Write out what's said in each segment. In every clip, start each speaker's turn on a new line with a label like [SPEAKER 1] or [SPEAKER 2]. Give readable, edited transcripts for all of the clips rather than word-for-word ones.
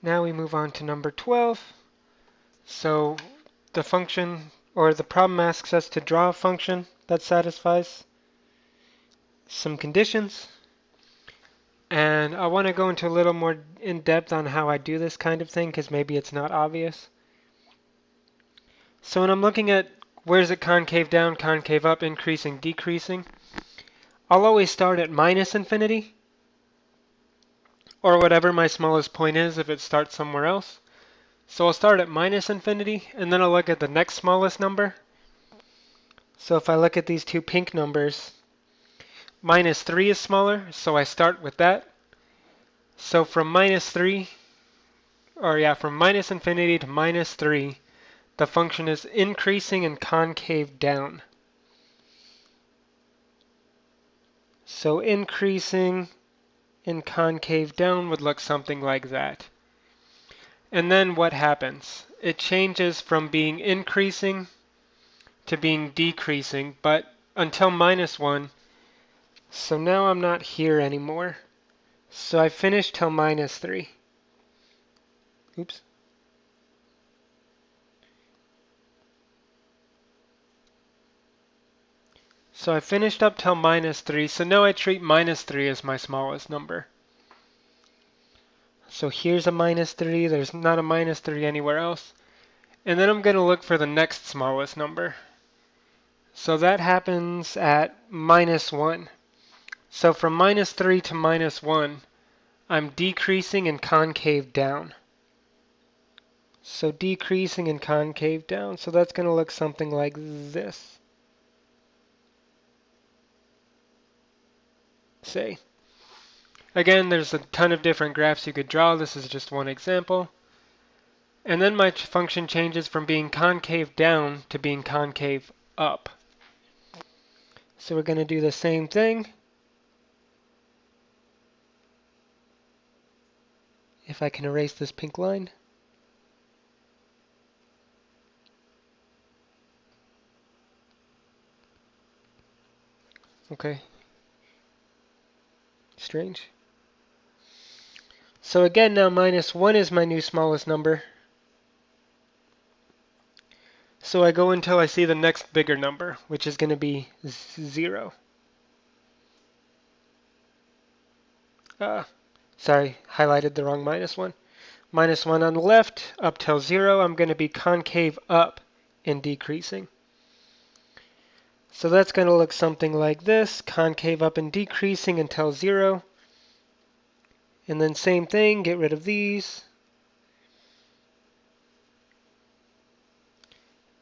[SPEAKER 1] Now we move on to number 12. So the function or the problem asks us to draw a function that satisfies some conditions. And I want to go into a little more in depth on how I do this kind of thing because maybe it's not obvious. So when I'm looking at where's it concave down, concave up, increasing, decreasing, I'll always start at minus infinity or whatever my smallest point is if it starts somewhere else. So I'll start at minus infinity and then I'll look at the next smallest number. So if I look at these two pink numbers, minus 3 is smaller, so I start with that. So from from minus infinity to minus 3, the function is increasing and concave down. So increasing and concave down would look something like that. And then what happens? It changes from being increasing to being decreasing, but until minus 1. So now I'm not here anymore. So I finished till minus 3. Oops. So I finished up till minus 3. So now I treat minus 3 as my smallest number. So here's a minus 3. There's not a minus 3 anywhere else. And then I'm going to look for the next smallest number. So that happens at minus 1. So from minus 3 to minus 1, I'm decreasing and concave down. So decreasing and concave down. So that's going to look something like this. Say. Again, there's a ton of different graphs you could draw. This is just one example. And then my function changes from being concave down to being concave up. So we're going to do the same thing. If I can erase this pink line. Okay. Strange. So again, now minus 1 is my new smallest number. So I go until I see the next bigger number, which is going to be 0. Sorry, highlighted the wrong minus 1. Minus 1 on the left, up till 0, I'm going to be concave up and decreasing. So that's going to look something like this, concave up and decreasing until 0. And then same thing, get rid of these.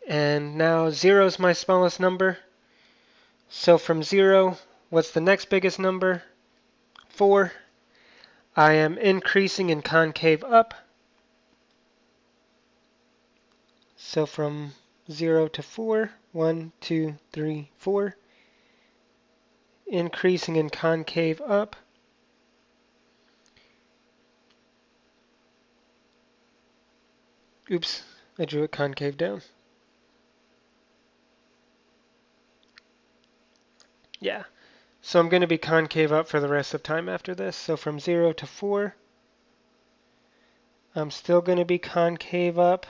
[SPEAKER 1] And now 0 is my smallest number. So from 0, what's the next biggest number? 4. I am increasing and concave up. So from 0 to 4, 1, 2, 3, 4. Increasing and concave up. Oops, I drew it concave down. Yeah, so I'm going to be concave up for the rest of time after this. So from 0 to 4, I'm still going to be concave up.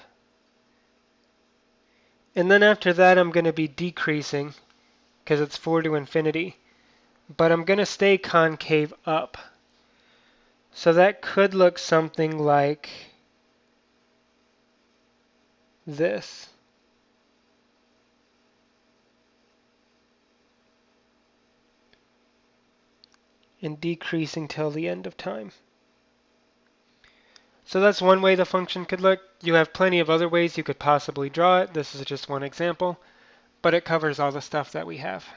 [SPEAKER 1] And then after that, I'm going to be decreasing because it's 4 to infinity. But I'm going to stay concave up. So that could look something like this. And decreasing till the end of time. So that's one way the function could look. You have plenty of other ways you could possibly draw it. This is just one example, but it covers all the stuff that we have.